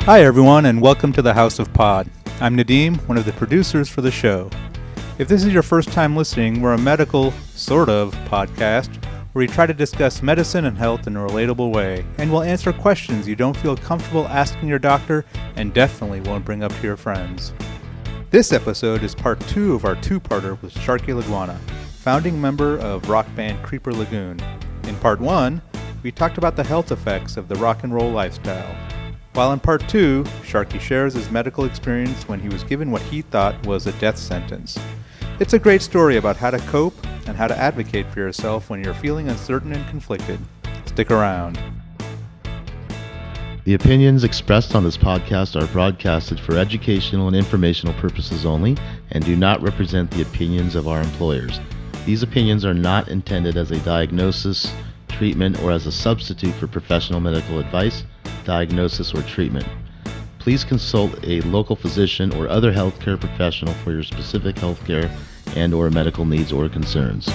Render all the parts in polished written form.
Hi everyone, and welcome to the House of Pod. I'm Nadeem, one of the producers for the show. If this is your first time listening, we're a medical, sort of, podcast where we try to discuss medicine and health in a relatable way, and we'll answer questions you don't feel comfortable asking your doctor and definitely won't bring up to your friends. This episode is part 2 of our two-parter with Sharky Laguana, founding member of rock band Creeper Lagoon. In part 1, we talked about the health effects of the rock and roll lifestyle. While in part 2, Sharky shares his medical experience when he was given what he thought was a death sentence. It's a great story about how to cope and how to advocate for yourself when you're feeling uncertain and conflicted. Stick around. The opinions expressed on this podcast are broadcasted for educational and informational purposes only and do not represent the opinions of our employers. These opinions are not intended as a diagnosis, treatment, or as a substitute for professional medical advice, diagnosis, or treatment. Please consult a local physician or other healthcare professional for your specific healthcare and/or medical needs or concerns.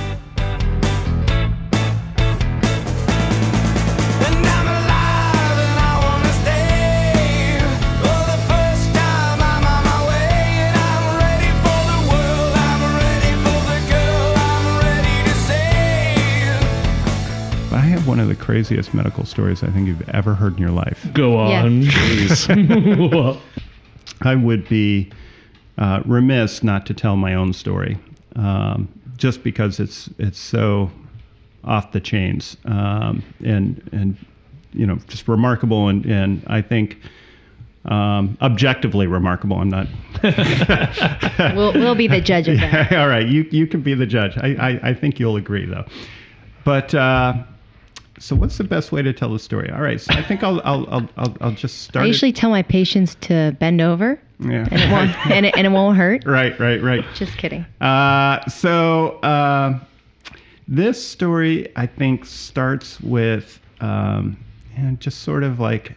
One of the craziest medical stories I think you've ever heard in your life. Go on, please. I would be remiss not to tell my own story, just because it's so off the chains, and you know, just remarkable, and I think objectively remarkable. I'm not. We'll be the judge of that. Yeah, all right, you can be the judge. I think you'll agree though, but. So what's the best way to tell the story? All right, so I think I'll just start. I usually tell my patients to bend over, yeah, and it won't and it won't hurt. Right. Just kidding. So this story I think starts with just sort of like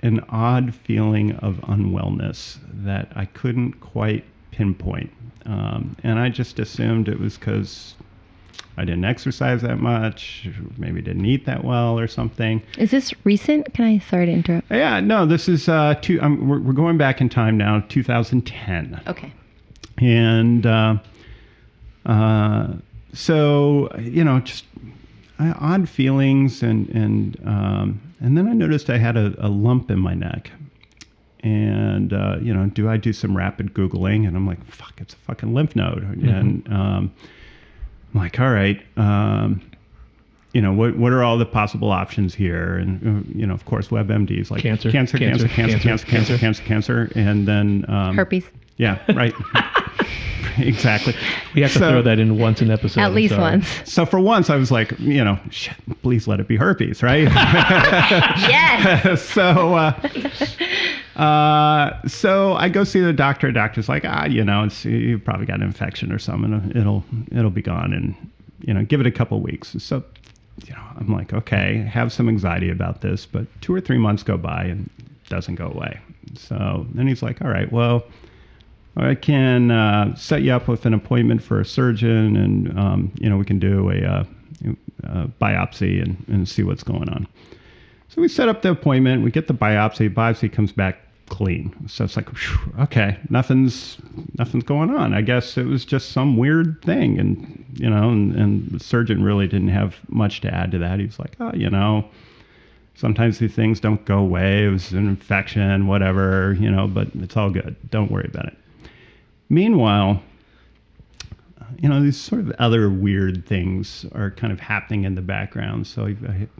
an odd feeling of unwellness that I couldn't quite pinpoint, and I just assumed it was because I didn't exercise that much, maybe didn't eat that well or something. Is this recent? Sorry to interrupt. Yeah, no, this is, we're going back in time now, 2010. Okay. And so, you know, just odd feelings, and then I noticed I had a lump in my neck. And, you know, do I do some rapid Googling? And I'm like, fuck, it's a fucking lymph node. Mm-hmm. And I'm like, all right, you know, what are all the possible options here? And, you know, of course, WebMD is like cancer, and then herpes. Yeah, right. Exactly. We have to throw that in once an episode. At least once. So for once, I was like, you know, shit, please let it be herpes, right? Yes. So I go see the doctor. Doctor's like, you know, you probably got an infection or something. It'll be gone, and you know, give it a couple weeks. So, you know, I'm like, okay, have some anxiety about this, but 2 or 3 months go by and it doesn't go away. So then he's like, all right, well, I can set you up with an appointment for a surgeon, and you know, we can do a biopsy and see what's going on. So we set up the appointment. We get the biopsy. Biopsy comes back clean. So it's like, okay, nothing's going on. I guess it was just some weird thing, and you know, and the surgeon really didn't have much to add to that. He was like, oh, you know, sometimes these things don't go away. It was an infection, whatever, you know, but it's all good. Don't worry about it. Meanwhile, you know, these sort of other weird things are kind of happening in the background. So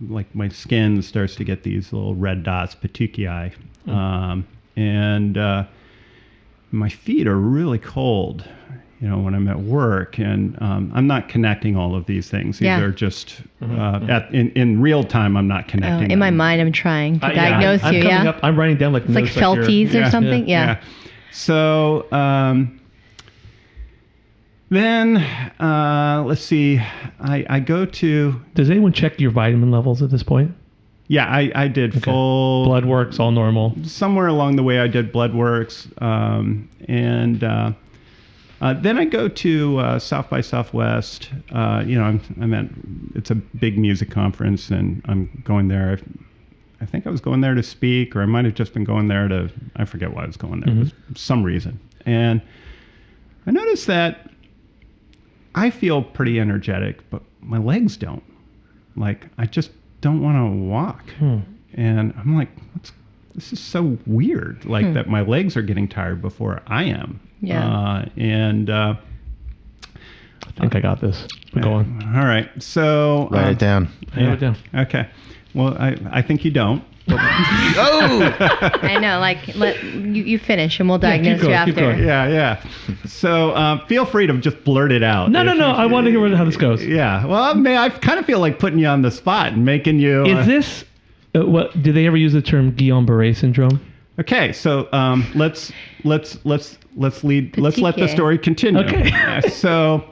like my skin starts to get these little red dots, petechiae, and my feet are really cold, you know, when I'm at work, and I'm not connecting all of these things. These are just in real time. I'm not connecting. In my mind, I'm trying to diagnose you. Yeah, I'm writing down like it's like felties or something. Yeah. So then let's see. I go to. Does anyone check your vitamin levels at this point? Yeah, I did full blood works, all normal. Somewhere along the way, I did blood works, and then I go to South by Southwest. You know, I'm at it's a big music conference, and I'm going there I think I was going there to speak, or I might have just been going there to, I forget why I was going there. It was some reason. And I noticed that I feel pretty energetic, but my legs don't. Like, I just don't want to walk. And I'm like, this is so weird, like that my legs are getting tired before I am. Yeah. I think I got this. Go on. All right. So Write it down. Write it down. Okay. Well, I think you don't. Oh! I know. Like, let you finish, and we'll diagnose going, you keep after. going. Yeah. So feel free to just blurt it out. No. I want to hear how this goes. Yeah. Well, I kind of feel like putting you on the spot and making you. Is this what? Do they ever use the term Guillain-Barré syndrome? Okay. So let's let the story continue. Okay. So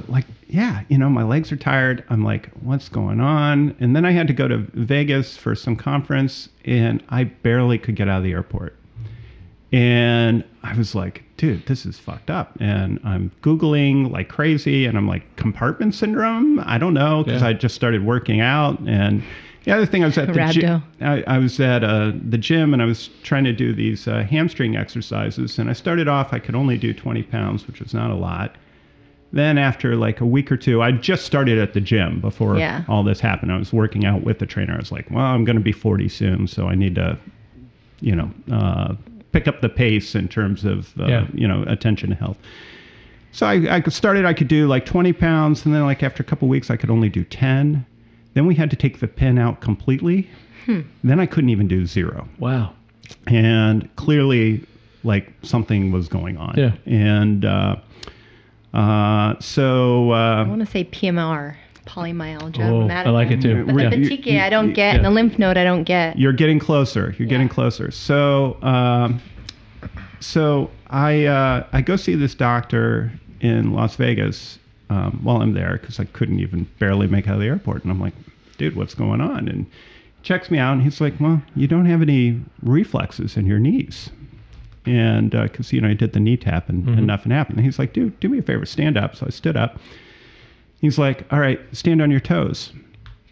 like, yeah, my legs are tired. I'm like, what's going on? And then I had to go to Vegas for some conference, and I barely could get out of the airport. And I was like, dude, this is fucked up. And I'm Googling like crazy, and I'm like, compartment syndrome? I don't know, because I just started working out. And the other thing, I was at the gym. I was at the gym, and I was trying to do these hamstring exercises. And I started off, I could only do 20 pounds, which was not a lot. Then after like a week or two, I just started at the gym before all this happened. I was working out with the trainer. I was like, well, I'm going to be 40 soon, so I need to, pick up the pace in terms of, attention to health. So I could do like 20 pounds, and then like after a couple of weeks, I could only do 10. Then we had to take the pin out completely. Then I couldn't even do 0. Wow. And clearly, like, something was going on. Yeah. And I want to say PMR, polymyalgia. Oh, I like it too. But the petechiae I don't get, and the lymph node I don't get. You're getting closer. You're getting closer. So I go see this doctor in Las Vegas while I'm there, because I couldn't even barely make it out of the airport. And I'm like, dude, what's going on? And he checks me out, and he's like, well, you don't have any reflexes in your knees. And because, I did the knee tap and nothing happened. And he's like, dude, do me a favor, stand up. So I stood up. He's like, all right, stand on your toes.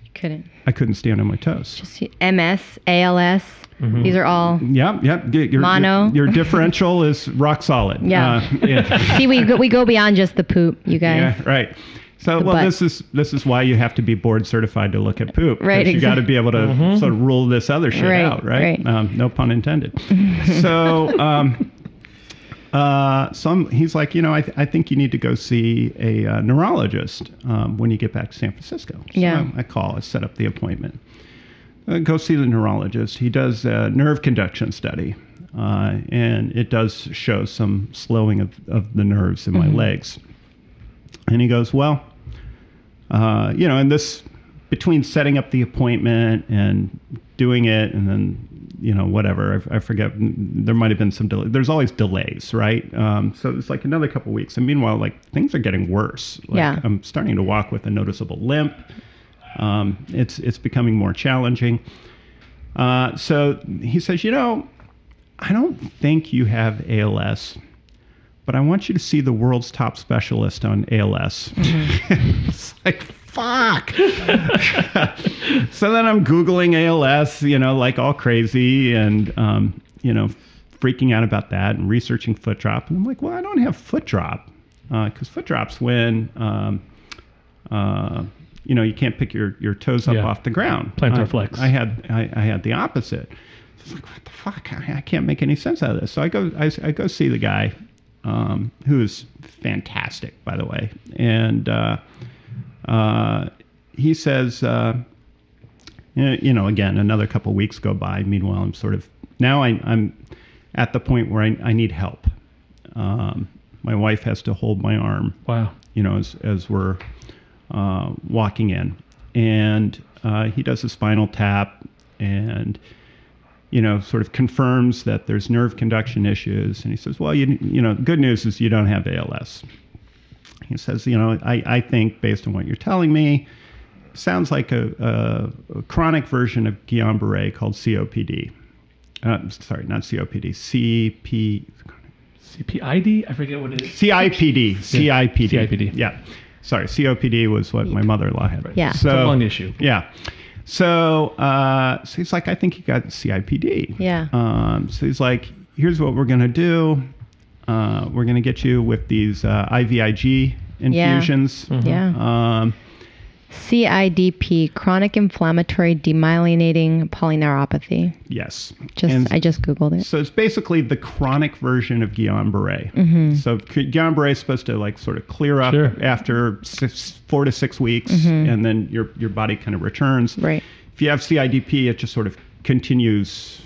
You couldn't. I couldn't stand on my toes. Just MS, ALS. These are all mono. Your differential is rock solid. Yeah. See, we go beyond just the poop, you guys. Yeah, right. So, this is why you have to be board certified to look at poop. Right. You got to be able to sort of rule this other shit out, right? No pun intended. So, he's like, I think you need to go see a neurologist when you get back to San Francisco. So I set up the appointment. Go see the neurologist. He does a nerve conduction study, and it does show some slowing of the nerves in my legs. And he goes, well, and this, between setting up the appointment and doing it, and then, whatever, I forget, there might have been some delay. There's always delays, right? So it's like another couple of weeks. And meanwhile, like, things are getting worse. Like, I'm starting to walk with a noticeable limp. It's becoming more challenging. So he says, I don't think you have ALS, but I want you to see the world's top specialist on ALS. It's like, fuck. So then I'm Googling ALS, like all crazy, and, freaking out about that and researching foot drop. And I'm like, well, I don't have foot drop, because foot drop's when, you can't pick your toes up off the ground. Plantar flex. I had the opposite. So it's like, what the fuck? I can't make any sense out of this. So I go see the guy, who is fantastic, by the way. And he says, again, another couple of weeks go by. Meanwhile, I'm sort of, now I'm at the point where I need help. My wife has to hold my arm. Wow. As we're walking in. And he does a spinal tap and, sort of confirms that there's nerve conduction issues. And he says, well, good news is you don't have ALS. He says, I think based on what you're telling me, sounds like a chronic version of Guillain-Barré called COPD. Sorry, not COPD, CPID? I forget what it is. CIPD. CIPD. Yeah. Sorry, COPD was what my mother-in-law had. Yeah. So, It's a lung issue. Yeah. So he's like, I think you got CIPD. Yeah. So he's like, here's what we're going to do. We're going to get you with these IVIG infusions. Yeah. CIDP, chronic inflammatory demyelinating polyneuropathy. Yes. I just Googled it. So it's basically the chronic version of Guillain-Barré. So Guillain-Barré is supposed to like sort of clear up after 4 to 6 weeks, and then your body kind of returns. Right. If you have CIDP, it just sort of continues,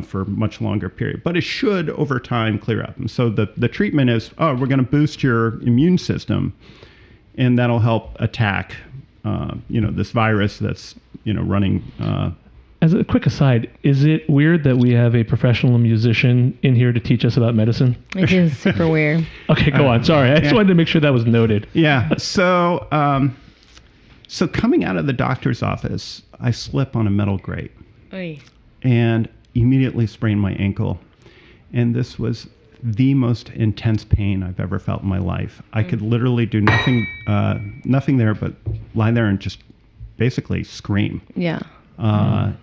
for a much longer period. But it should over time clear up. And so the treatment is, we're going to boost your immune system, and that'll help attack this virus that's, running. As a quick aside, is it weird that we have a professional musician in here to teach us about medicine? It is super weird. Okay, go on. Sorry. I just wanted to make sure that was noted. Yeah. So, so coming out of the doctor's office, I slip on a metal grate and immediately sprained my ankle. And this was the most intense pain I've ever felt in my life. I could literally do nothing there but lie there and just basically scream. Yeah.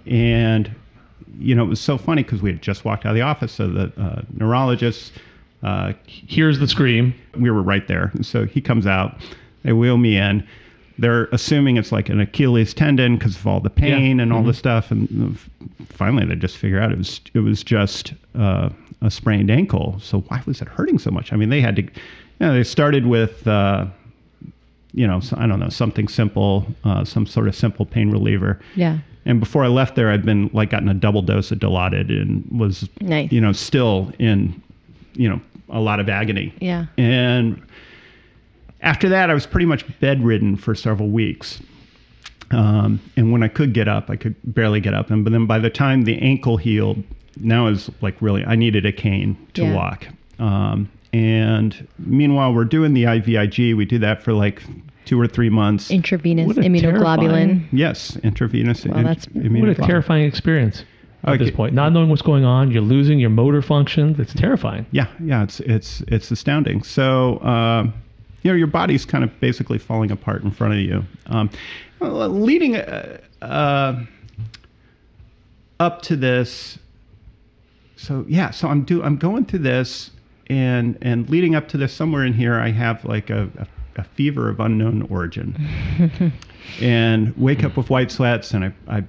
And, it was so funny because we had just walked out of the office. So the neurologist, here's the scream. We were right there. So he comes out, they wheel me in. They're assuming it's like an Achilles tendon because of all the pain and all the stuff. And finally, they just figure out it was just a sprained ankle. So why was it hurting so much? I mean, they had to, they started with, I don't know, something simple, some sort of simple pain reliever. Yeah. And before I left there, I'd been gotten a double dose of Dilaudid and was, still in, a lot of agony. Yeah. And after that, I was pretty much bedridden for several weeks. And when I could get up, I could barely get up. But then by the time the ankle healed, now is really, I needed a cane to walk. And meanwhile, we're doing the IVIG. We do that for 2 or 3 months. Intravenous immunoglobulin. Yes, intravenous immunoglobulin. What a terrifying experience at this point. Not knowing what's going on, you're losing your motor function. It's terrifying. Yeah, it's astounding. So, your body's kind of basically falling apart in front of you. Leading up to this, so I'm going through this, and leading up to this, somewhere in here, I have a fever of unknown origin, and wake up with white sweats, and I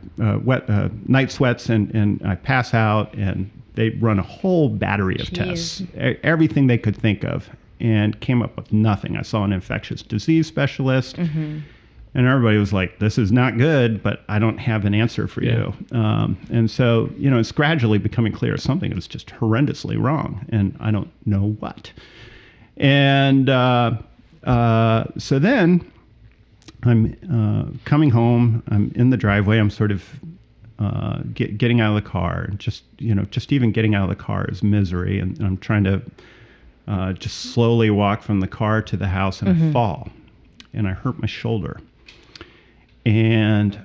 night sweats, and I pass out, and they run a whole battery of tests, everything they could think of, and came up with nothing. I saw an infectious disease specialist, and everybody was like, "This is not good, but I don't have an answer for you." And so, it's gradually becoming clear something is just horrendously wrong, and I don't know what. And so then I'm coming home. I'm in the driveway. I'm sort of getting out of the car. Just even getting out of the car is misery. And I'm trying to just slowly walk from the car to the house, and I fall, and I hurt my shoulder. And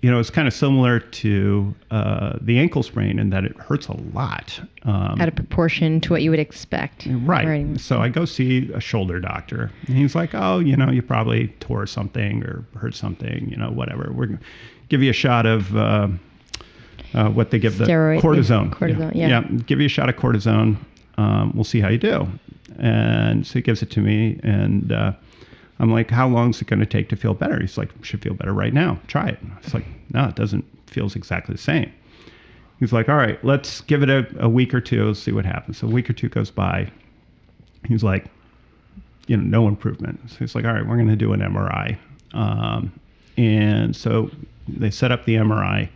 it's kind of similar to the ankle sprain in that it hurts a lot. Out of proportion to what you would expect. Right. So I go see a shoulder doctor, and he's like, "Oh, you probably tore something or hurt something, whatever. We're going to give you a shot of what they give Steroid, the cortisone. Cortisone, yeah. Give you a shot of cortisone. We'll see how you do." And so he gives it to me, and I'm like, "How long is it going to take to feel better?" He's like, "Should feel better right now. Try it." It's like, "No, it doesn't. Feels exactly the same." He's like, "All right, let's give it a week or two. See what happens." So a week or two goes by. He's like, no improvement. So he's like, "All right, we're going to do an MRI." And so they set up the MRI,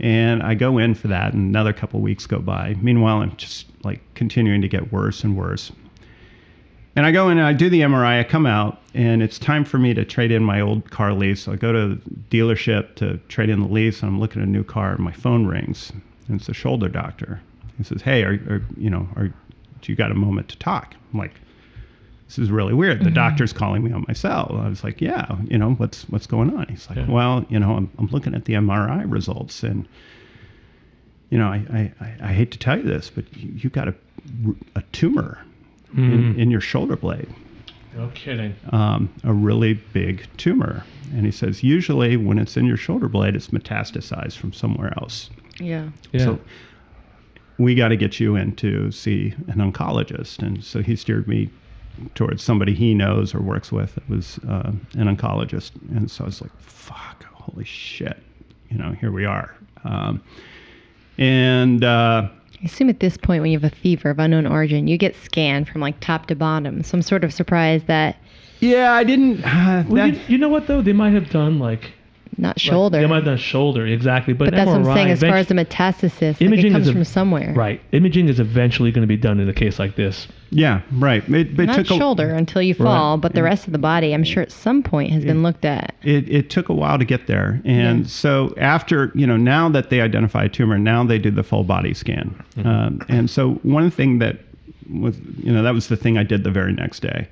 and I go in for that, and another couple of weeks go by. Meanwhile, I'm just continuing to get worse and worse. And I go in and I do the MRI, I come out, and it's time for me to trade in my old car lease. So I go to the dealership to trade in the lease, and I'm looking at a new car, and my phone rings, and it's the shoulder doctor. He says, "Hey, do you got a moment to talk?" I'm like, "This is really weird. The doctor's calling me on my cell." I was like, "Yeah, what's going on?" He's like, "Well, I'm looking at the MRI results, and I hate to tell you this, but you got a tumor in your shoulder blade." No kidding. A really big tumor. And he says, usually when it's in your shoulder blade, it's metastasized from somewhere else. Yeah. So we got to get you in to see an oncologist. And so he steered me towards somebody he knows or works with. It was an oncologist. And so I was like, fuck, holy shit. Here we are. I assume at this point when you have a fever of unknown origin, you get scanned from like top to bottom. So I'm sort of surprised that... Yeah, I didn't... you know what, though? They might have done like... Not shoulder. They might have done shoulder, exactly. But that's MRI, what I'm saying as far as the metastasis. Imaging it comes from somewhere. Right. Imaging is eventually going to be done in a case like this. Yeah, right. Not shoulder until you fall, but the rest of the body, I'm sure at some point has been looked at. It took a while to get there. And so after, now that they identify a tumor, now they do the full body scan. Mm-hmm. And so one thing that was, that was the thing I did the very next day.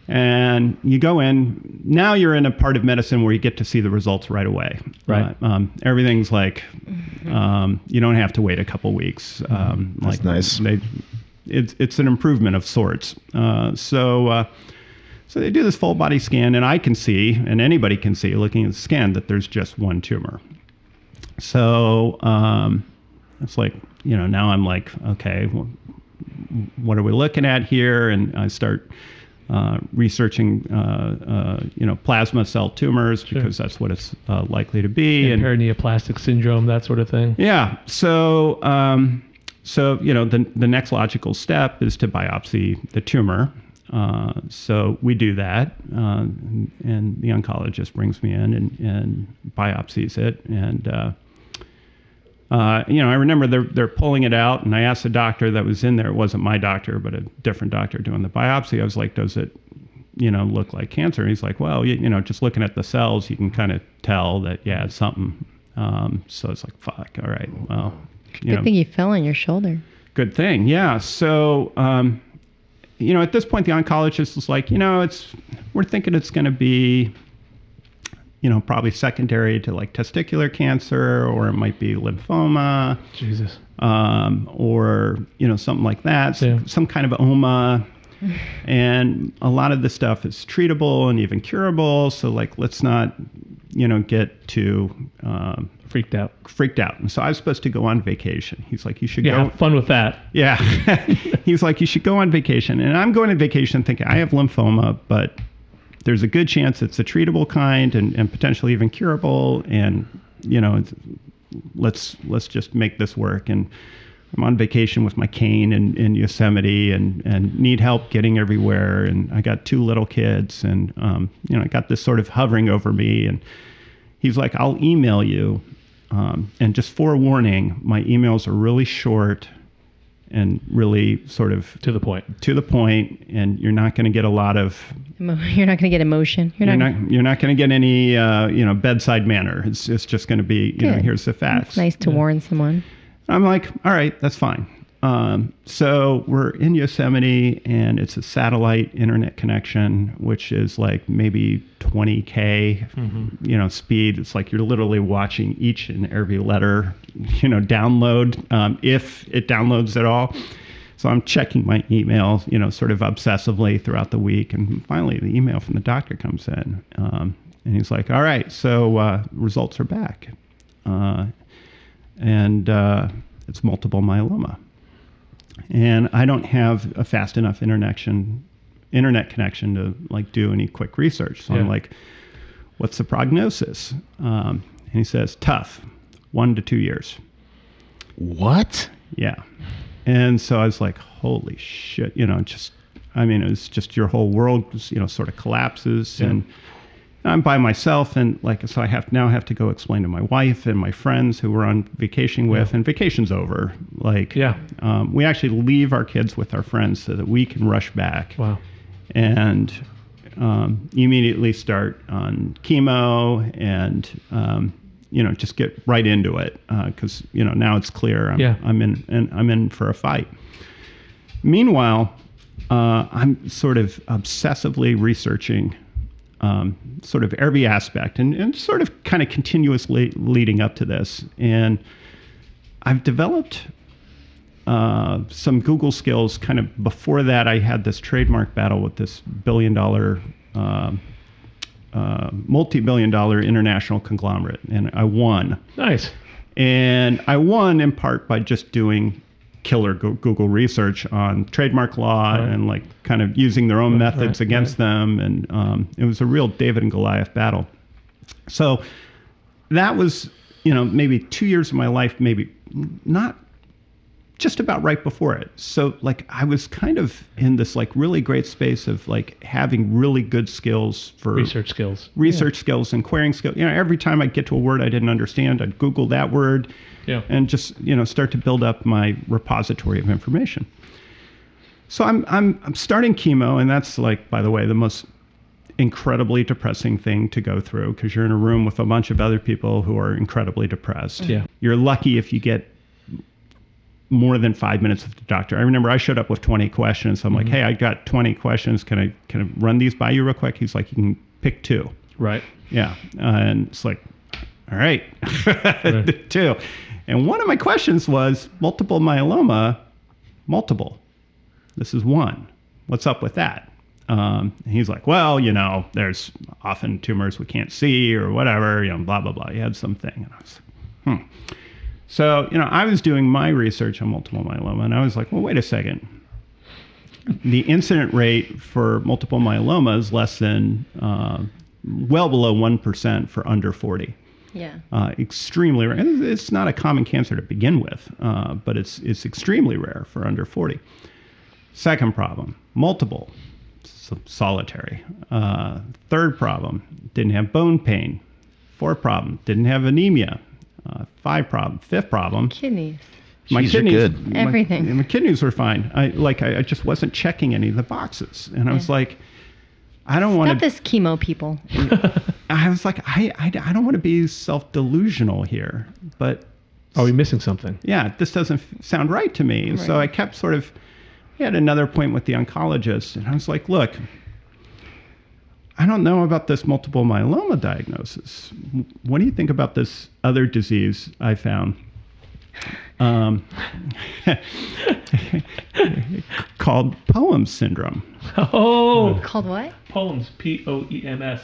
And you go in, now you're in a part of medicine where you get to see the results right away. Right. Everything's like, you don't have to wait a couple weeks. That's nice. It's an improvement of sorts. So they do this full body scan, and I can see, and anybody can see looking at the scan, that there's just one tumor. So it's like, now I'm like, okay, well, what are we looking at here? And I start researching, plasma cell tumors because that's what it's likely to be. And paraneoplastic syndrome, that sort of thing. Yeah. So, the next logical step is to biopsy the tumor. So we do that, and the oncologist brings me in and biopsies it. And, I remember they're pulling it out, and I asked the doctor that was in there. It wasn't my doctor, but a different doctor doing the biopsy. I was like, does it, look like cancer? And he's like, well, just looking at the cells, you can kind of tell that, yeah, it's something. So it's like, fuck, all right, well. Good thing you fell on your shoulder. Good thing, yeah. So, at this point, the oncologist is like, we're thinking it's going to be, probably secondary to like testicular cancer, or it might be lymphoma. Jesus. Or, something like that, some kind of oma. And a lot of the stuff is treatable and even curable. So like, let's not, get too freaked out. And so I was supposed to go on vacation. He's like, you should go. Have fun with that. Yeah. He's like, you should go on vacation. And I'm going on vacation thinking I have lymphoma, but there's a good chance it's a treatable kind and potentially even curable. And, let's just make this work. And I'm on vacation with my cane in Yosemite and need help getting everywhere. And I got 2 little kids and, I got this sort of hovering over me. And he's like, I'll email you. And just forewarning, my emails are really short and really sort of to the point, and you're not going to get a lot of. You're not going to get emotion. You're not going to get any bedside manner. It's just going to be here's the facts. It's nice to warn someone. I'm like, all right, that's fine. So we're in Yosemite, and it's a satellite internet connection, which is like maybe 20K, speed. It's like you're literally watching each and every letter, download, if it downloads at all. So I'm checking my email, sort of obsessively throughout the week. And finally, the email from the doctor comes in, and he's like, all right, so results are back. And it's multiple myeloma. And I don't have a fast enough internet connection to like do any quick research. So I'm like, what's the prognosis? And he says, tough, 1 to 2 years. What? Yeah. And so I was like, holy shit, it was just your whole world, sort of collapses. Yeah. And I'm by myself, and so I have to go explain to my wife and my friends who we're on vacation with, and vacation's over. We actually leave our kids with our friends so that we can rush back. Wow. And immediately start on chemo and, just get right into it because, now it's clear I'm in for a fight. Meanwhile, I'm sort of obsessively researching sort of every aspect and sort of kind of continuously leading up to this. And I've developed some Google skills. Kind of before that, I had this trademark battle with this billion-dollar, multi-billion-dollar international conglomerate, and I won. Nice. And I won in part by just doing killer Google research on trademark law and like kind of using their own methods against them. And it was a real David and Goliath battle. So that was, maybe 2 years of my life, maybe not just about right before it. So like I was kind of in this like really great space of like having really good skills for research skills and querying skills. Every time I get to a word I didn't understand, I'd Google that word and just, start to build up my repository of information. So I'm starting chemo, and that's like, by the way, the most incredibly depressing thing to go through, because you're in a room with a bunch of other people who are incredibly depressed. Yeah. You're lucky if you get more than 5 minutes with the doctor. I remember I showed up with 20 questions. I'm like, hey, I got 20 questions. Can I run these by you real quick? He's like, you can pick 2. Right. Yeah. And it's like, all right, 2. And one of my questions was multiple myeloma, multiple. This is 1. What's up with that? He's like, well, there's often tumors we can't see or whatever, blah, blah, blah. He had something. And I was like, So, I was doing my research on multiple myeloma, and I was like, well, wait a second. The incident rate for multiple myeloma is less than, well below 1% for under 40. Yeah. Extremely rare. It's not a common cancer to begin with, but it's extremely rare for under 40. Second problem, multiple, solitary. Third problem, didn't have bone pain. Fourth problem, didn't have anemia. Fifth problem, kidneys. My Jeez, kidneys, you're good. Everything. My kidneys were fine. I just wasn't checking any of the boxes, and I was like, I don't want to. Not this chemo people. I was like, I don't want to be self-delusional here, but are we missing something? Yeah, this doesn't sound right to me. And so I kept sort of. I had another point with the oncologist, and I was like, look, I don't know about this multiple myeloma diagnosis. What do you think about this other disease I found? Called POEMS syndrome. Oh, Called what? POEMS, POEMS.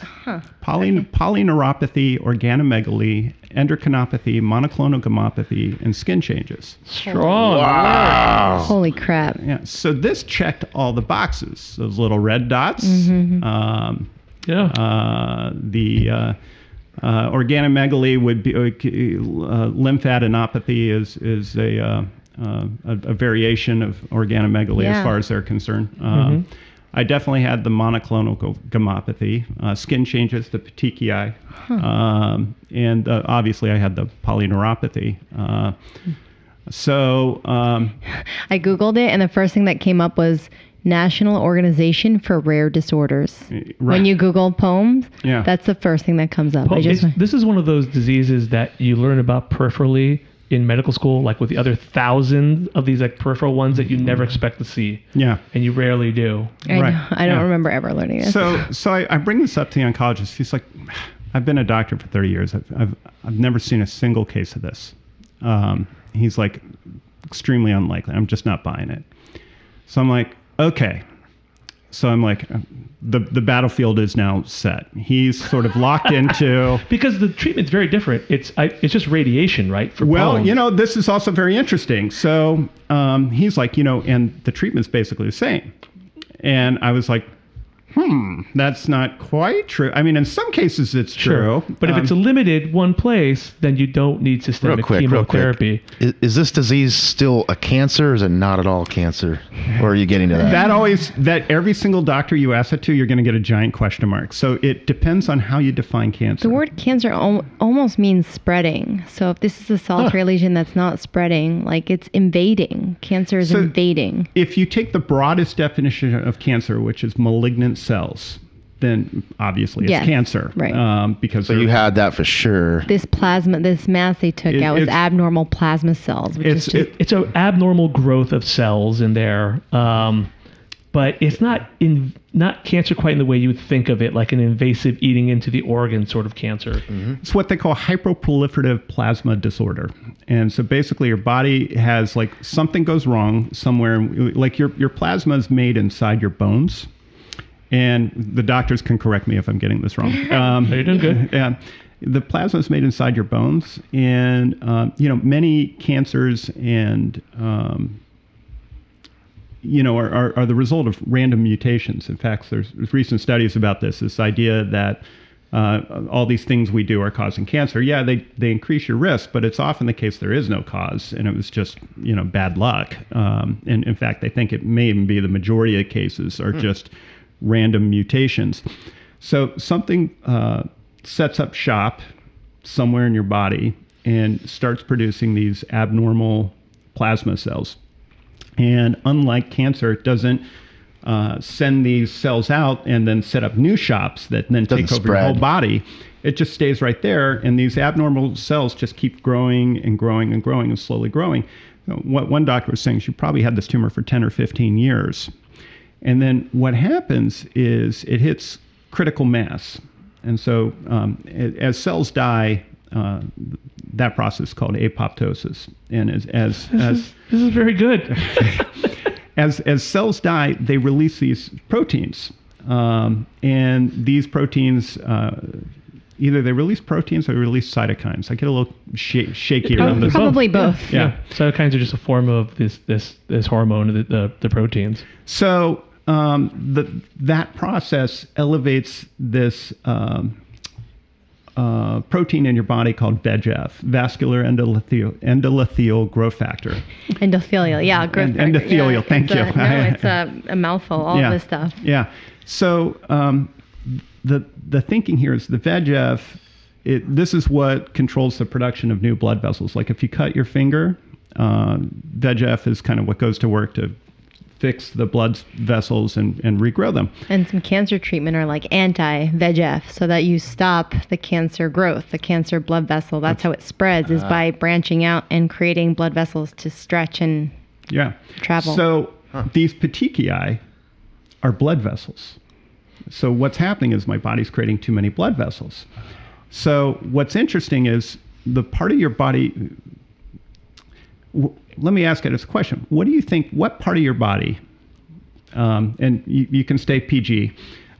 Polyneuropathy, organomegaly, endocrinopathy, monoclonal gammopathy, and skin changes. Strong. Wow. Holy crap. Yeah. So this checked all the boxes. Those little red dots. The organomegaly would be lymphadenopathy is a variation of organomegaly as far as they're concerned. I definitely had the monoclonal gammopathy, skin changes, the petechiae, and obviously I had the polyneuropathy. I Googled it, and the first thing that came up was National Organization for Rare Disorders. Right. When you Google POEMS, that's the first thing that comes up. This is one of those diseases that you learn about peripherally in medical school, like with the other thousands of these like peripheral ones that you never expect to see. Yeah. And you rarely do. I know. I don't remember ever learning this. So I bring this up to the oncologist. He's like, I've been a doctor for 30 years. I've never seen a single case of this. He's like, extremely unlikely. I'm just not buying it. So I'm like, okay. So I'm like, the battlefield is now set. He's sort of locked into... Because the treatment's very different. It's just radiation, right? For POEMS. This is also very interesting. So he's like, and the treatment's basically the same. And I was like, that's not quite true. I mean, in some cases it's true. But if it's a limited one place, then you don't need systemic chemotherapy. Is this disease still a cancer, or is it not at all cancer? Or are you getting to that? That every single doctor you ask it to, you're going to get a giant question mark. So it depends on how you define cancer. The word cancer almost means spreading. So if this is a solitary lesion that's not spreading, like it's invading. Cancer is invading. If you take the broadest definition of cancer, which is malignant cells, then obviously it's cancer. Right. Because you had that for sure. This mass they took out was abnormal plasma cells. Which it's an abnormal growth of cells in there. But but it's not cancer quite in the way you would think of it, like an invasive eating into the organ sort of cancer. Mm-hmm. It's what they call hyperproliferative plasma disorder. And so basically your body has like something goes wrong somewhere, like your plasma is made inside your bones. And the doctors can correct me if I'm getting this wrong. You're doing good. Yeah. The plasma is made inside your bones, and many cancers and are the result of random mutations. In fact, there's recent studies about this idea that all these things we do are causing cancer. Yeah, they increase your risk, but it's often the case there is no cause, and it was just bad luck. And in fact, they think it may even be the majority of cases are just random mutations. So something sets up shop somewhere in your body and starts producing these abnormal plasma cells. And unlike cancer, it doesn't send these cells out and then set up new shops that then take over your whole body. It just stays right there, and these abnormal cells just keep growing and growing and growing and slowly growing. What one doctor was saying, she probably had this tumor for 10 or 15 years. And then what happens is it hits critical mass. And so as cells die, that process is called apoptosis. And as this is very good. as cells die, they release these proteins. And these proteins, either they release proteins or they release cytokines. I get a little shaky around this. Probably both. Yeah. Cytokines are just a form of this hormone, the proteins. So that process elevates this protein in your body called VEGF, vascular endothelial growth factor. Endothelial, yeah, growth factor. Endothelial, yeah, thank you. It's a mouthful, all of this stuff. Yeah. So the thinking here is the VEGF, this is what controls the production of new blood vessels. Like if you cut your finger, VEGF is kind of what goes to work to fix the blood vessels and regrow them. And some cancer treatment are like anti-VEGF, so that you stop the cancer growth, the cancer blood vessel. That's how it spreads, is by branching out and creating blood vessels to stretch and travel. So these petechiae are blood vessels. So what's happening is my body's creating too many blood vessels. So what's interesting is the part of your body... Let me ask you this question. What do you think, what part of your body, and you can stay PG,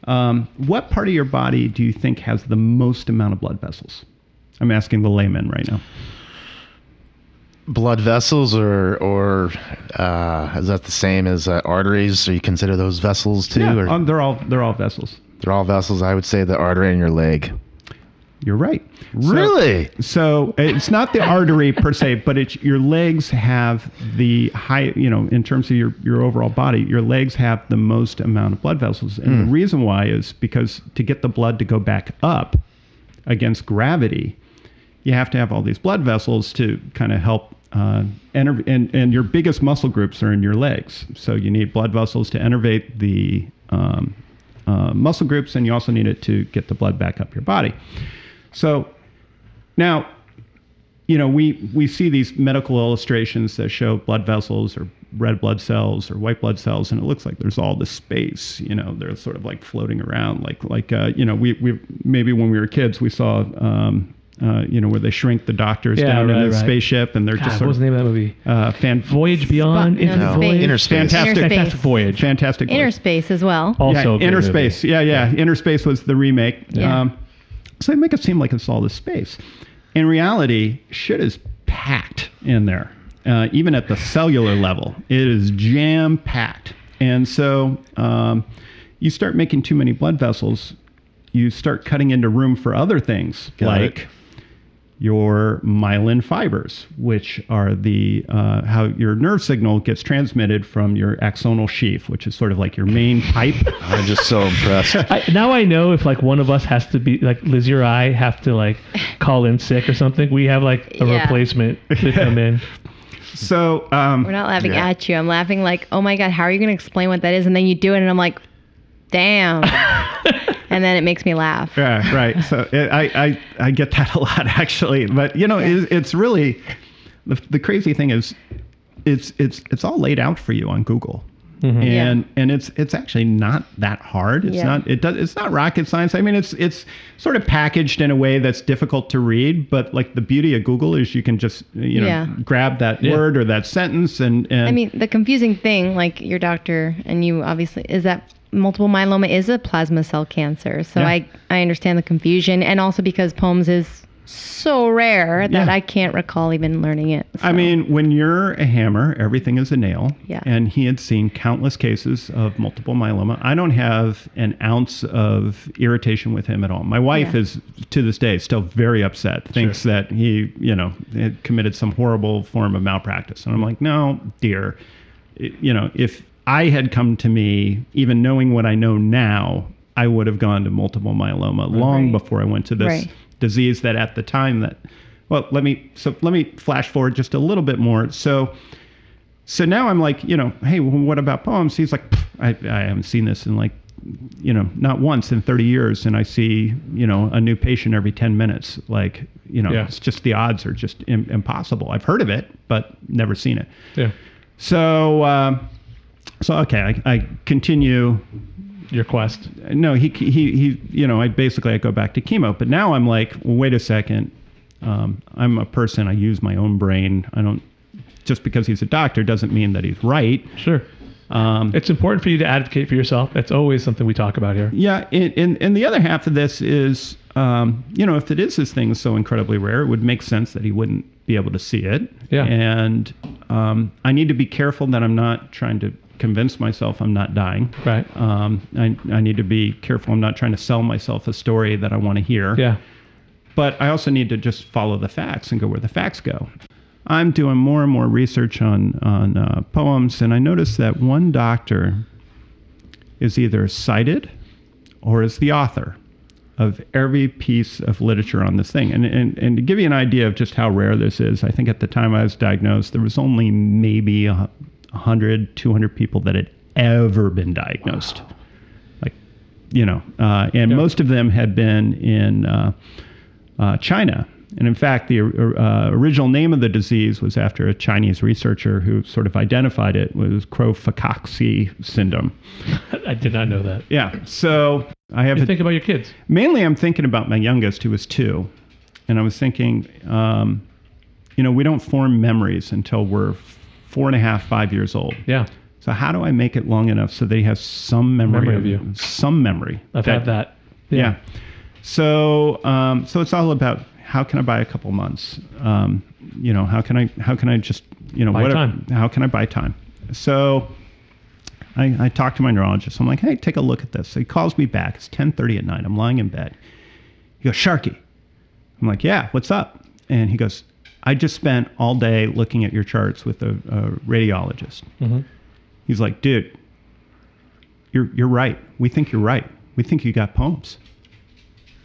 what part of your body do you think has the most amount of blood vessels? I'm asking the layman right now. Blood vessels or is that the same as arteries? So you consider those vessels too? Yeah, or? They're all vessels. They're all vessels. I would say the artery in your leg. You're right. Really? So it's not the artery per se, but it's your legs have the high, in terms of your overall body, your legs have the most amount of blood vessels. And the reason why is because to get the blood to go back up against gravity, you have to have all these blood vessels to kind of help and your biggest muscle groups are in your legs. So you need blood vessels to innervate the muscle groups, and you also need it to get the blood back up your body. So now, we see these medical illustrations that show blood vessels or red blood cells or white blood cells, and it looks like there's all this space. They're sort of like floating around, like we maybe when we were kids we saw where they shrink the doctors down in the spaceship, and they're just sort what was the name of that movie? Voyage Beyond, Inner Space. Fantastic Voyage. Fantastic Voyage. Inner Space as well. Also, Inner Space. Yeah. Inner Space was the remake. Yeah. So they make it seem like it's all this space. In reality, shit is packed in there. Even at the cellular level, it is jam-packed. And so you start making too many blood vessels, you start cutting into room for other things, like your myelin fibers, which are the how your nerve signal gets transmitted from your axonal sheath, which is sort of like your main pipe. I'm just so impressed. Now I know if like one of us has to be like Lizzie or I have to like call in sick or something, we have like a replacement to come in. So we're not laughing at you. I'm laughing like, oh my God, how are you going to explain what that is? And then you do it, and I'm like, damn. And then it makes me laugh. Yeah, right. So I get that a lot, actually. But it's really the crazy thing is it's all laid out for you on Google. and it's actually not that hard. It's not rocket science. I mean, it's sort of packaged in a way that's difficult to read, but like the beauty of Google is you can just grab that word or that sentence and I mean, the confusing thing, like your doctor and you obviously, is that multiple myeloma is a plasma cell cancer. So I understand the confusion, and also because POEMS is so rare that I can't recall even learning it. So. I mean, when you're a hammer, everything is a nail. Yeah. And he had seen countless cases of multiple myeloma. I don't have an ounce of irritation with him at all. My wife is, to this day, still very upset, thinks that he, had committed some horrible form of malpractice. And I'm like, no, dear, if I had come to me, even knowing what I know now, I would have gone to multiple myeloma long before I went to this disease that at the time let me flash forward just a little bit more. So now I'm like, hey, well, what about POEMS? He's like, I haven't seen this in like, not once in 30 years. And I see, a new patient every 10 minutes. Like, it's just, the odds are just impossible. I've heard of it, but never seen it. Yeah. So okay, I continue your quest. No, he I go back to chemo, but now I'm like, well, wait a second. I'm a person. I use my own brain. I don't, just because he's a doctor doesn't mean that he's right. Sure. It's important for you to advocate for yourself. That's always something we talk about here. Yeah. And the other half of this is, if it is this thing so incredibly rare, it would make sense that he wouldn't be able to see it. Yeah. And I need to be careful that I'm not trying to convince myself I'm not dying. Right. I need to be careful. I'm not trying to sell myself a story that I want to hear. Yeah. But I also need to just follow the facts and go where the facts go. I'm doing more and more research on POEMS, and I noticed that one doctor is either cited or is the author of every piece of literature on this thing. And to give you an idea of just how rare this is, I think at the time I was diagnosed, there was only maybe 100, 200 people that had ever been diagnosed. Wow. And most of them had been in China. And in fact, the original name of the disease was after a Chinese researcher who sort of identified it, was Crow-Fakoxi syndrome. I did not know that. Yeah. So I have to think about your kids. Mainly I'm thinking about my youngest, who was 2. And I was thinking, we don't form memories until we're 4.5, 5 years old. Yeah. So how do I make it long enough so they have some memory of you? Some memory. I've had that. Yeah. So it's all about, how can I buy a couple months? How can I just, buy time. How can I buy time? So I talked to my neurologist. I'm like, hey, take a look at this. So he calls me back. It's 10:30 at night. I'm lying in bed. He goes, Sharky. I'm like, yeah, what's up? And he goes, I just spent all day looking at your charts with a radiologist. Mm-hmm. He's like, dude, you're right. We think you're right. We think you got POEMS.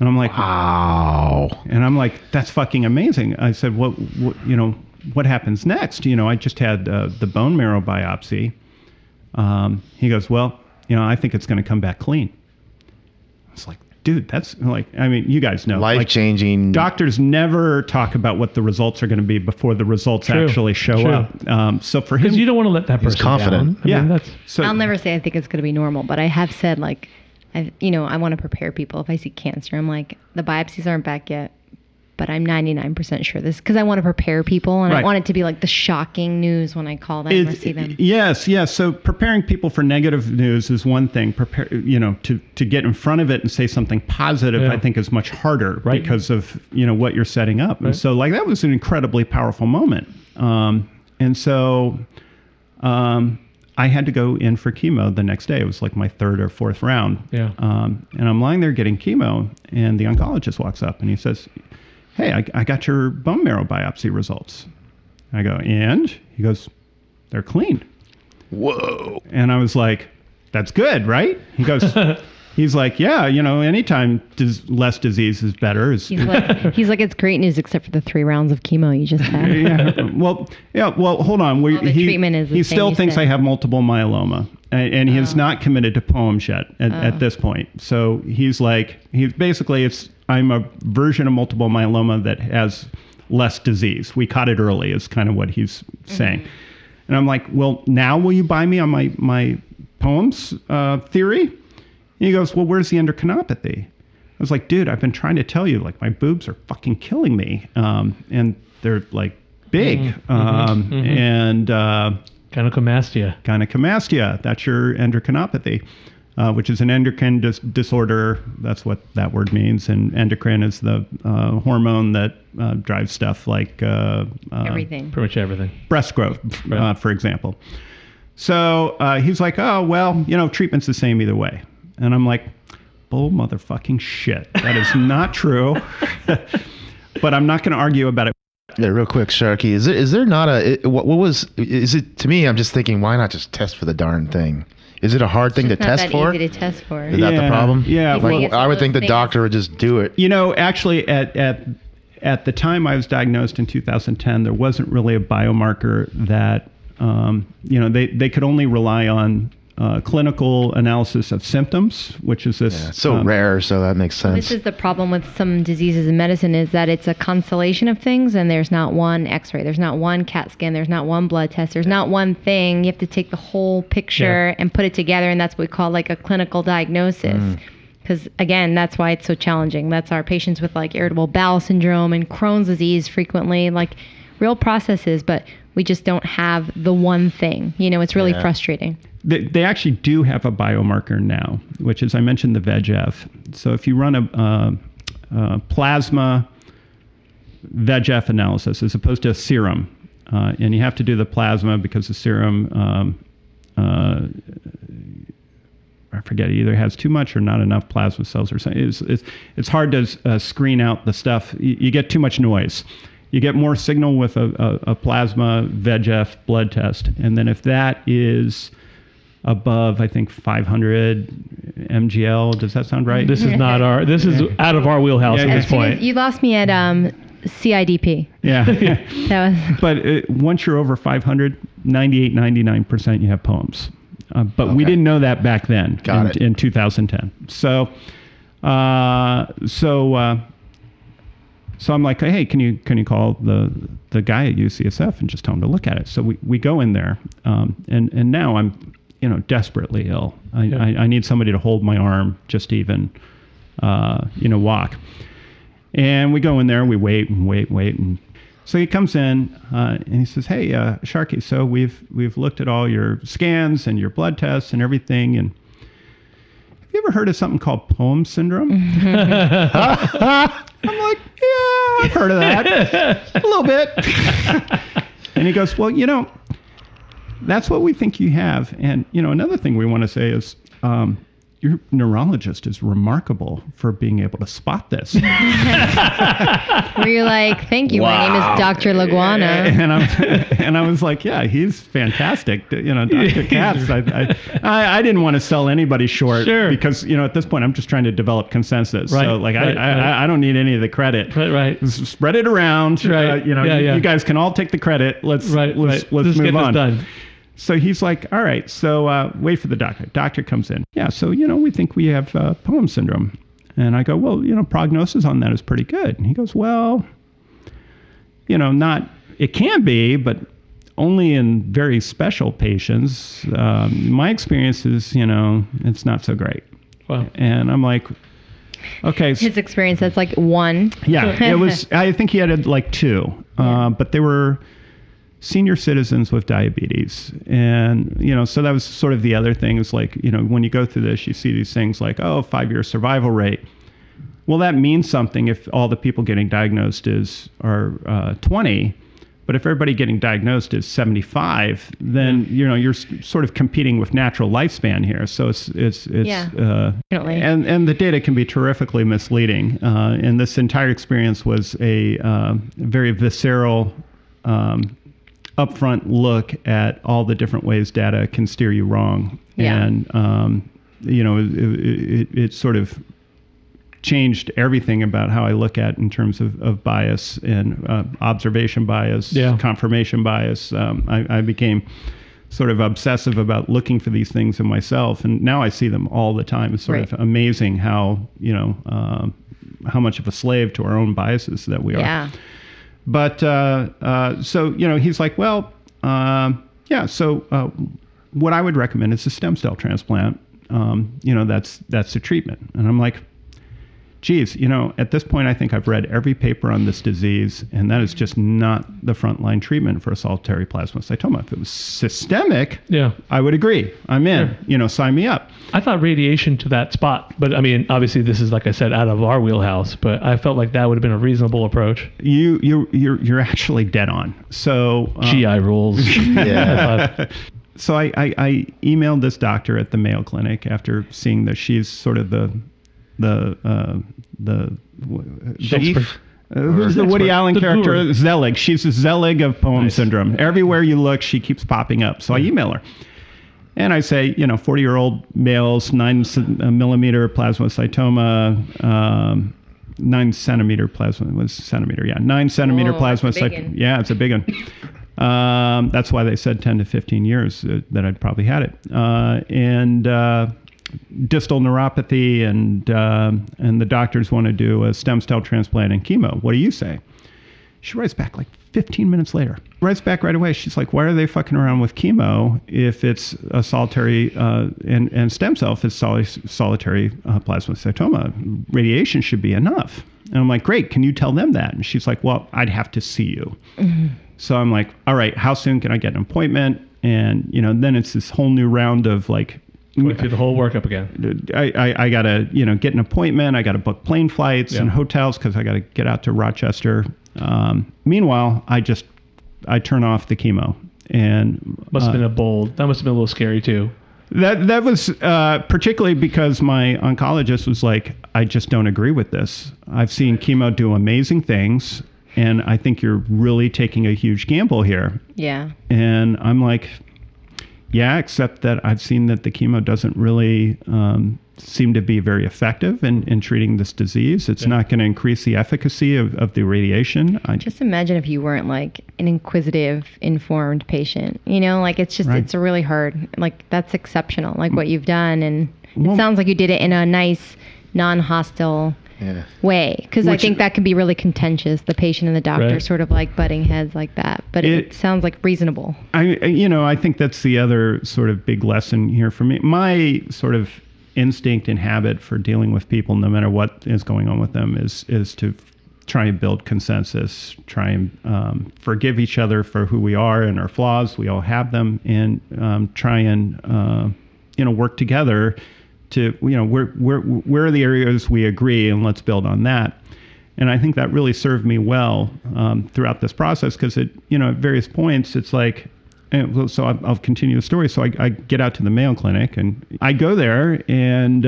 And I'm like, wow. And I'm like, that's fucking amazing. I said, what happens next? I just had the bone marrow biopsy. He goes, well, I think it's going to come back clean. I was like, dude, that's like, I mean, you guys know. Life-changing. Doctors never talk about what the results are going to be before the results actually show up. So for him. Because you don't want to let that person confident. down. I mean, I'll never say I think it's going to be normal, but I have said, like, I want to prepare people. If I see cancer, I'm like, the biopsies aren't back yet, but I'm 99% sure this, because I want to prepare people, and I want it to be like the shocking news when I call them or see them. Yes. So preparing people for negative news is one thing. Prepare, to get in front of it and say something positive, I think is much harder because of, what you're setting up. Right. And so like, that was an incredibly powerful moment. And so, I had to go in for chemo the next day. It was like my 3rd or 4th round. Yeah. And I'm lying there getting chemo, and the oncologist walks up and he says, hey, I got your bone marrow biopsy results. I go, and? He goes, they're clean. Whoa. And I was like, that's good, right? He goes, he's like, yeah, anytime less disease is better. He's like, it's great news except for the 3 rounds of chemo you just had. Well, hold on. Treatment is he still thinks I have multiple myeloma, and he is not committed to POEMS yet at this point. So he's like, I'm a version of multiple myeloma that has less disease. We caught it early is kind of what he's saying. And I'm like, well, now will you buy me on my poems theory? And he goes, well, where's the endocrinopathy? I was like, dude, I've been trying to tell you, like, my boobs are fucking killing me. And they're like big. And gynecomastia, that's your endocrinopathy, which is an endocrine disorder. That's what that word means. And endocrine is the hormone that drives stuff like everything. Pretty much everything. Breast growth, right. For example. So he's like, oh, well, treatment's the same either way. And I'm like, bull motherfucking shit. That is not true. But I'm not going to argue about it. Yeah, real quick, Sharky, is there not is it, to me, I'm just thinking, why not just test for the darn thing? Is it a hard thing to test for? It's not that easy to test for. Is that the problem? Yeah. Like, I would think the doctor would just do it. Actually, at the time I was diagnosed in 2010, there wasn't really a biomarker that, they could only rely on clinical analysis of symptoms, which is this. Yeah, it's so rare, so that makes sense. This is the problem with some diseases in medicine, is that it's a constellation of things, and there's not one x-ray, there's not one CAT scan, there's not one blood test, there's not one thing. You have to take the whole picture and put it together, and that's what we call like a clinical diagnosis. Because again, that's why it's so challenging. That's our patients with like irritable bowel syndrome and Crohn's disease frequently, like real processes, but we just don't have the one thing. It's really frustrating. They actually do have a biomarker now, which is, I mentioned the VEGF. So if you run a plasma VEGF analysis as opposed to a serum, and you have to do the plasma because the serum, I forget, it either has too much or not enough plasma cells or something. It's hard to screen out the stuff. You get too much noise. You get more signal with a plasma VEGF blood test. And then if that is above, I think, 500 mgl, does that sound right? This is is out of our wheelhouse at this point. You lost me at CIDP. Yeah. That was. But once you're over 500, 98, 99% you have poems. But we didn't know that back then in 2010. So I'm like, hey, can you call the guy at UCSF and just tell him to look at it? So we go in there, and now I'm desperately ill. I need somebody to hold my arm just to even walk. And we go in there and we wait, and so he comes in and he says, hey, Sharky, so we've looked at all your scans and your blood tests and everything, and have you ever heard of something called POEMS syndrome? I'm like, yeah, I've heard of that. A little bit. And he goes, well, that's what we think you have. And, another thing we want to say is your neurologist is remarkable for being able to spot this. Were you like, thank you, my name is Dr. Laguana. And I was like, yeah, he's fantastic. Dr. Katz, I didn't want to sell anybody short because, at this point I'm just trying to develop consensus. Right, so I don't need any of the credit. Right. Spread it around. Right. You guys can all take the credit. Let's move on. Done. So he's like, all right, so wait for the doctor. Doctor comes in. Yeah, so, we think we have POEMS syndrome. And I go, well, prognosis on that is pretty good. And he goes, well, it can be, but only in very special patients. My experience is, it's not so great. Wow. And I'm like, okay. His experience, that's like one. Yeah, it was, I think he had like two, but they were senior citizens with diabetes. And, so that was sort of the other thing is like, when you go through this, you see these things like, 5-year survival rate. Well, that means something if all the people getting diagnosed are 20. But if everybody getting diagnosed is 75, then, you're sort of competing with natural lifespan here. So it's and the data can be terrifically misleading. And this entire experience was a very visceral, upfront look at all the different ways data can steer you wrong. Yeah. And, it sort of changed everything about how I look at in terms of bias and observation bias, confirmation bias. I became sort of obsessive about looking for these things in myself. And now I see them all the time. It's sort of amazing how much of a slave to our own biases that we are. Yeah. But so, he's like, well, so what I would recommend is a stem cell transplant. That's the treatment. And I'm like, geez, at this point, I think I've read every paper on this disease, and that is just not the frontline treatment for a solitary plasmacytoma. If it was systemic, I would agree. I'm in. Sure. Sign me up. I thought radiation to that spot, but I mean, obviously, this is, like I said, out of our wheelhouse. But I felt like that would have been a reasonable approach. You're actually dead on. So GI rules. Yeah. So I emailed this doctor at the Mayo Clinic after seeing that she's sort of the chief. Who's the Woody Allen character? Guru. Zelig. She's the Zelig of poem syndrome. Everywhere you look, she keeps popping up. So I email her. And I say, 40-year-old males, 9 millimeter plasmacytoma, 9 centimeter plasma. What's centimeter? Yeah, 9 centimeter plasmacytoma. Yeah, it's a big one. That's why they said 10 to 15 years that I'd probably had it. And distal neuropathy, and the doctors want to do a stem cell transplant and chemo. What do you say? She writes back like 15 minutes later. Writes back right away. She's like, why are they fucking around with chemo if it's a solitary and stem cell if it's solitary plasmacytoma? Radiation should be enough. And I'm like, great. Can you tell them that? And she's like, well, I'd have to see you. Mm-hmm. So I'm like, all right, how soon can I get an appointment? And, then it's this whole new round of like, going through the whole workup again. I got to, get an appointment. I got to book plane flights and hotels because I got to get out to Rochester. Meanwhile, I turn off the chemo. And that must have been a little scary too. That was particularly because my oncologist was like, I just don't agree with this. I've seen chemo do amazing things, and I think you're really taking a huge gamble here. Yeah. And I'm like, yeah, except that I've seen that the chemo doesn't really seem to be very effective in treating this disease. It's not going to increase the efficacy of the radiation. Just imagine if you weren't like an inquisitive, informed patient. It's just, it's really hard. Like, that's exceptional, like what you've done. And it sounds like you did it in a nice, non-hostile way. Because I think that can be really contentious, the patient and the doctor sort of like butting heads like that. But it sounds like reasonable. I think that's the other sort of big lesson here for me. My sort of instinct and habit for dealing with people, no matter what is going on with them, is to try and build consensus, try and forgive each other for who we are and our flaws. We all have them, and try and work together to where are the areas we agree, and let's build on that. And I think that really served me well throughout this process, because at various points it's like, so I'll continue the story. So I get out to the Mayo Clinic, and I go there, and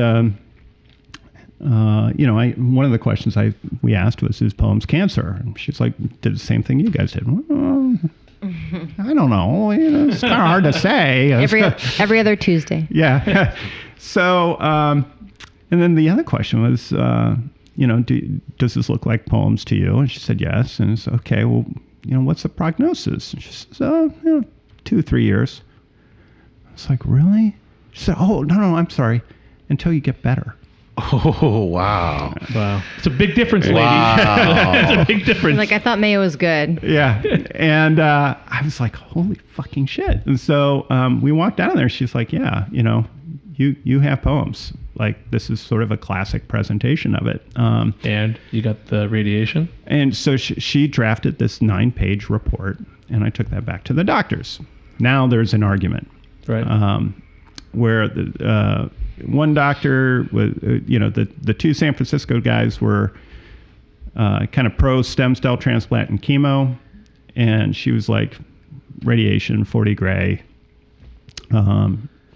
one of the questions we asked was, is Poems cancer? And she's like, did the same thing you guys did. Well, I don't know. It's kind of hard to say. Every other Tuesday. Yeah. So, and then the other question was, does this look like Poems to you? And she said yes. And it's okay. Well, what's the prognosis? And she says, 2-3 years. I was like, really? She said, oh, no, I'm sorry. Until you get better. Oh, wow. It's a big difference, lady. Wow. It's a big difference. Like, I thought Mayo was good. Yeah. And I was like, holy fucking shit. And so we walked down there. She's like, yeah, you have Poems. Like, this is sort of a classic presentation of it. And you got the radiation? And so she drafted this 9-page report, and I took that back to the doctors. Now there's an argument. Right. Where the one doctor was, the 2 San Francisco guys were kind of pro stem cell transplant and chemo, and she was like, radiation, 40 gray,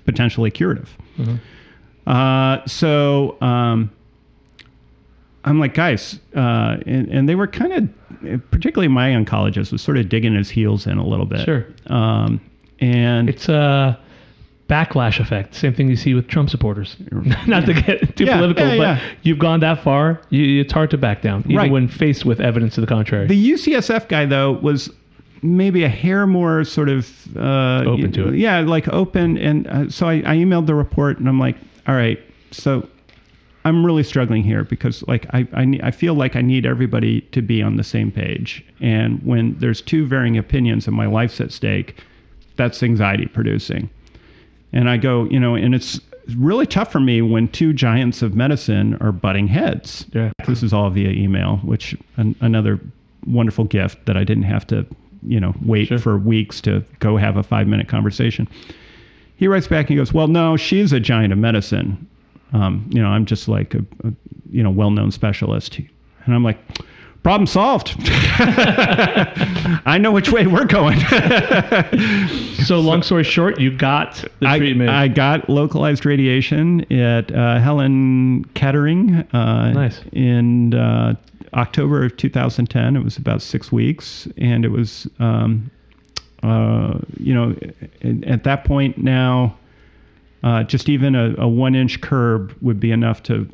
potentially curative. Mm-hmm. So I'm like, guys, and they were kind of, particularly my oncologist was sort of digging his heels in a little bit. Sure. And it's a backlash effect. Same thing you see with Trump supporters. Not to get too political, but you've gone that far. It's hard to back down, even when faced with evidence to the contrary. The UCSF guy, though, was maybe a hair more sort of open to it. Yeah, like open. And so I emailed the report, and I'm like, all right, so I'm really struggling here, because like I feel like I need everybody to be on the same page. And when there's 2 varying opinions and my life's at stake, that's anxiety producing. And I go, and it's really tough for me when two giants of medicine are butting heads. Yeah. This is all via email, which another wonderful gift that I didn't have to, wait for weeks to go have a 5-minute conversation. He writes back and he goes, well, no, she's a giant of medicine. I'm just like a well-known specialist. And I'm like, problem solved. I know which way we're going. So long story short, you got the treatment. I got localized radiation at Helen Kettering nice. in October of 2010. It was about 6 weeks. And it was, at that point now, just even a 1-inch curb would be enough to,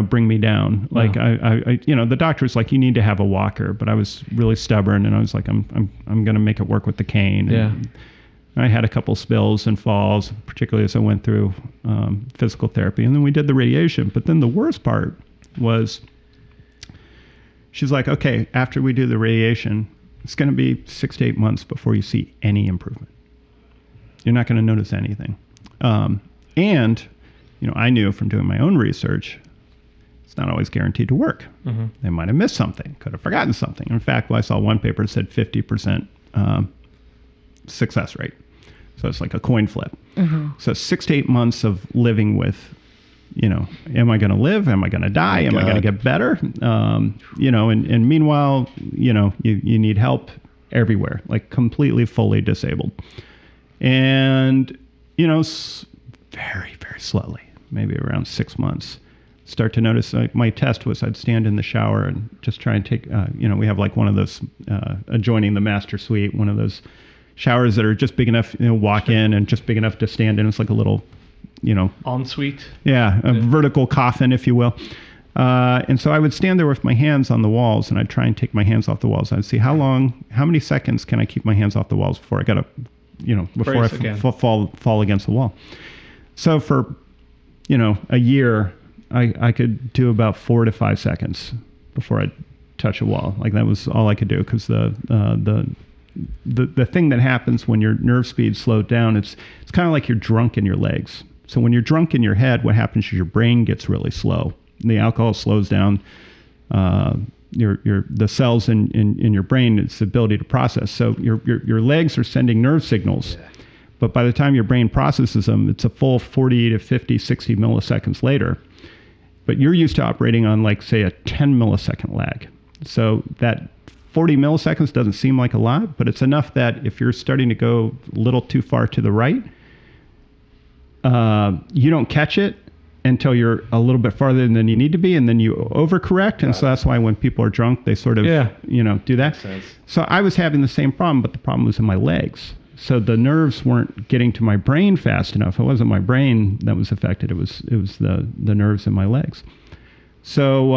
bring me down. Like I the doctor was like, you need to have a walker, but I was really stubborn, and I was like, I'm going to make it work with the cane. Yeah. And I had a couple spills and falls, particularly as I went through physical therapy, and then we did the radiation. But then the worst part was, she's like, okay, after we do the radiation, it's going to be 6 to 8 months before you see any improvement. You're not going to notice anything. And, I knew from doing my own research, it's not always guaranteed to work. Mm-hmm. They might have missed something, could have forgotten something. In fact, I saw one paper that said 50% success rate. So it's like a coin flip. Mm-hmm. So 6 to 8 months of living with, am I going to live? Am I going to die? Am I going to get better? And meanwhile, you need help everywhere, like completely, fully disabled. And, very, very slowly, maybe around 6 months, start to notice, my test was I'd stand in the shower and just try and take, we have like one of those adjoining the master suite, one of those showers that are just big enough, walk in and just big enough to stand in. It's like a little, ensuite. Yeah, a vertical coffin, if you will. And so I would stand there with my hands on the walls, and I'd try and take my hands off the walls. I'd see how many seconds can I keep my hands off the walls before I got to, before I fall against the wall. So for, a year, I could do about 4 to 5 seconds before I'd touch a wall. Like that was all I could do, because the thing that happens when your nerve speed slowed down, it's kind of like you're drunk in your legs. So when you're drunk in your head, what happens is your brain gets really slow. The alcohol slows down the cells in your brain, its ability to process. So your legs are sending nerve signals. Yeah. But by the time your brain processes them, it's a full 40 to 50, 60 milliseconds later. But you're used to operating on, like, say, a 10 millisecond lag. So that 40 milliseconds doesn't seem like a lot, but it's enough that if you're starting to go a little too far to the right, you don't catch it until you're a little bit farther than you need to be, and then you overcorrect. And so that's why when people are drunk, they sort of, do that. Makes sense. So I was having the same problem, but the problem was in my legs. So the nerves weren't getting to my brain fast enough. It wasn't my brain that was affected. It was the nerves in my legs. So,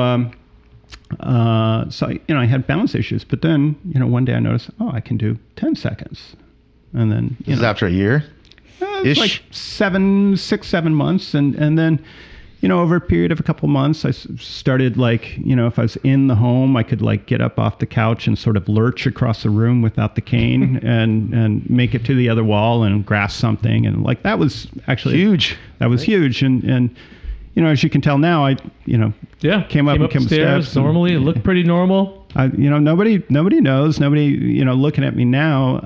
I had balance issues. But then, one day I noticed, I can do 10 seconds. And then, This is after a year? It's like 6, 7 months. And then, over a period of a couple months, I started, like, if I was in the home, I could, like, get up off the couch and sort of lurch across the room without the cane and make it to the other wall and grasp something. And, like, that was actually huge. That was huge. And as you can tell now, I, came up the steps. Normally, it looked pretty normal. Nobody knows. Nobody, looking at me now,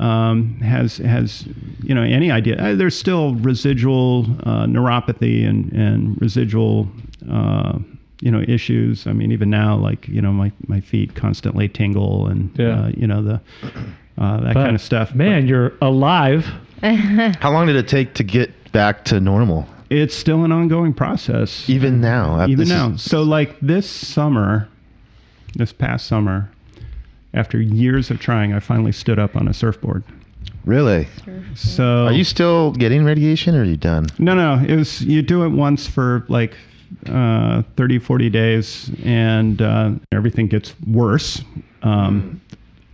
has any idea. There's still residual neuropathy and residual, issues. I mean, even now, like, my feet constantly tingle and, that kind of stuff. Man, you're alive. How long did it take to get back to normal? It's still an ongoing process. Even now. So, like, this past summer, after years of trying, I finally stood up on a surfboard. Really? So, are you still getting radiation, or are you done? No. It was, you do it once for like 30, 40 days, and everything gets worse.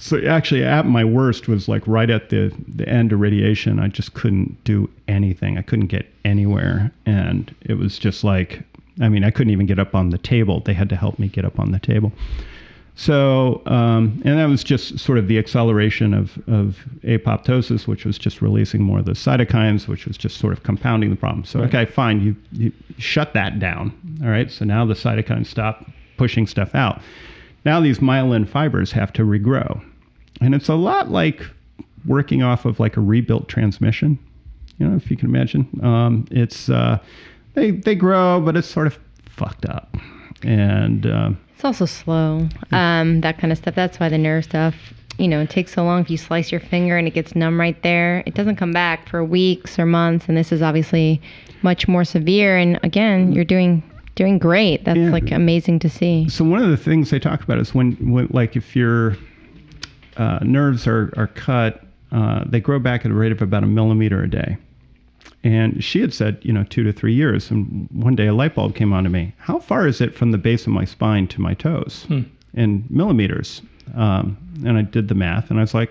So actually, at my worst was like right at the end of radiation. I just couldn't do anything. I couldn't get anywhere, and it was just like, I couldn't even get up on the table. They had to help me get up on the table. So, and that was just sort of the acceleration of apoptosis, which was just releasing more of the cytokines, which was just sort of compounding the problem. So, okay, fine, you shut that down. All right, so now the cytokines stop pushing stuff out. Now these myelin fibers have to regrow. And it's a lot like working off of like a rebuilt transmission, if you can imagine. They grow, but it's sort of fucked up. And it's also slow, that kind of stuff. That's why the nerve stuff, it takes so long. If you slice your finger and it gets numb right there, it doesn't come back for weeks or months. And this is obviously much more severe. And again, you're doing great. That's like amazing to see. So one of the things they talk about is when like if your nerves are cut, they grow back at a rate of about 1 millimeter a day. And she had said, 2 to 3 years. And one day a light bulb came on to me. How far is it from the base of my spine to my toes? In millimeters. And I did the math, and I was like,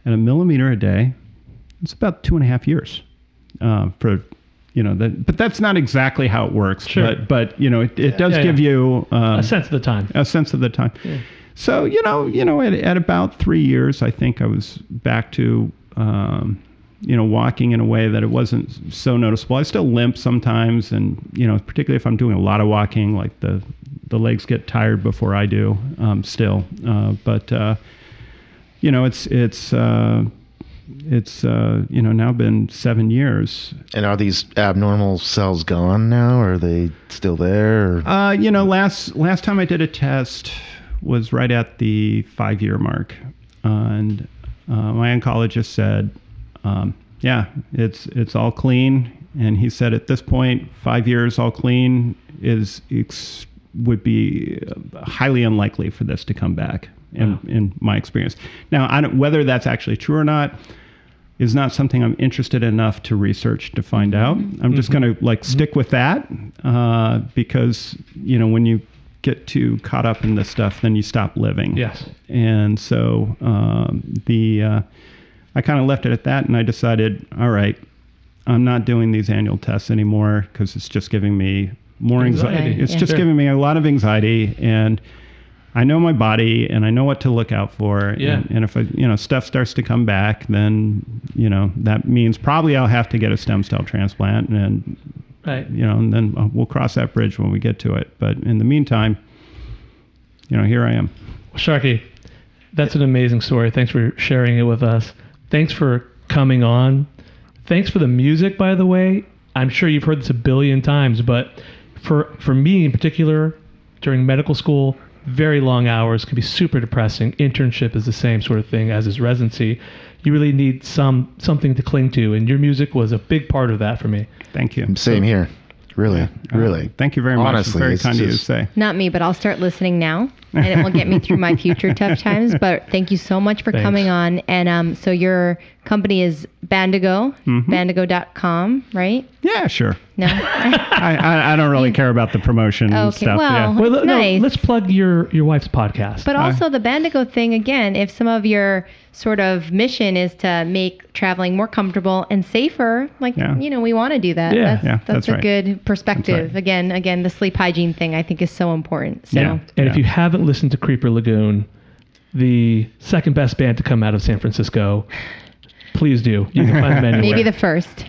at 1 millimeter a day, it's about 2.5 years. But that's not exactly how it works. Sure. But it does give you a sense of the time. A sense of the time. Yeah. So at about 3 years, I think I was back to walking in a way that it wasn't so noticeable. I still limp sometimes, and particularly if I'm doing a lot of walking, like the legs get tired before I do. Still, but it's now been 7 years. And are these abnormal cells gone now, or are they still there? Last time I did a test was right at the 5-year mark, and my oncologist said, it's all clean. And he said at this point, 5 years all clean would be highly unlikely for this to come back in my experience. Now, whether that's actually true or not is not something I'm interested enough to research to find out. I'm just going to stick with that because, when you get too caught up in this stuff, then you stop living. Yes. And so I kind of left it at that, and I decided, all right, I'm not doing these annual tests anymore because it's just giving me more anxiety. It's just giving me a lot of anxiety, and I know my body, and I know what to look out for. Yeah. And if stuff starts to come back, then that means probably I'll have to get a stem cell transplant, and and then we'll cross that bridge when we get to it. But in the meantime, here I am. Sharky, that's an amazing story. Thanks for sharing it with us. Thanks for coming on. Thanks for the music, by the way. I'm sure you've heard this a billion times, but for me in particular, during medical school, very long hours can be super depressing. Internship is the same sort of thing as is residency. You really need something to cling to, and your music was a big part of that for me. Thank you. Same here. Really. Thank you very much. Honestly, it's very kind of you to say. Not me, but I'll start listening now, and it will get me through my future tough times. But thank you so much for coming on. And so your company is Bandigo, bandigo.com, right? Yeah, sure. No? I don't really care about the promotion stuff. Well, nice. Let's plug your wife's podcast. But also the Bandigo thing, again, if some of your sort of mission is to make traveling more comfortable and safer, we want to do that. Yeah, that's a right. good perspective. Right. Again, the sleep hygiene thing I think is so important. So. Yeah. And if you haven't listened to Creeper Lagoon, the second best band to come out of San Francisco, please do. You can find them anywhere. Maybe the first.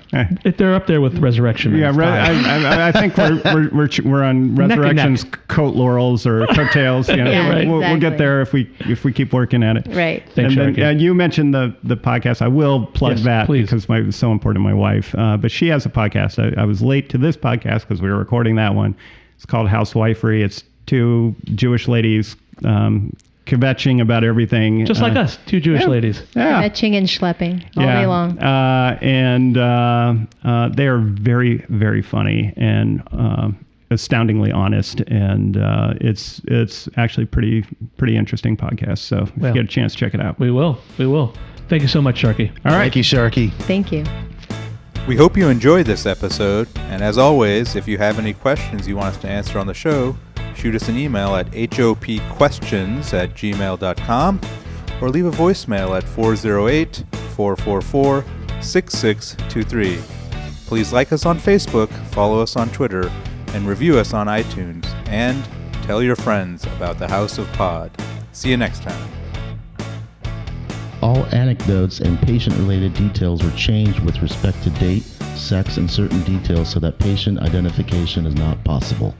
They're up there with Resurrection. Yeah, I think we're on Resurrection's coat laurels or coattails. We'll get there if we keep working at it. Right. Thanks, Sharky. And you mentioned the podcast. I will plug that please. because it was so important to my wife. But she has a podcast. I was late to this podcast because we were recording that one. It's called Housewifery. It's two Jewish ladies kvetching about everything. Just like us, two Jewish ladies. Yeah. Kvetching and schlepping all day long. And they are very, very funny and astoundingly honest. And it's actually pretty interesting podcast. So if you get a chance, check it out. We will. Thank you so much, Sharky. All right. Thank you, Sharky. Thank you. We hope you enjoyed this episode, and as always, if you have any questions you want us to answer on the show, shoot us an email at hopquestions@gmail.com or leave a voicemail at 408-444-6623. Please like us on Facebook, follow us on Twitter, and review us on iTunes, and tell your friends about the House of Pod. See you next time. All anecdotes and patient-related details were changed with respect to date, sex, and certain details so that patient identification is not possible.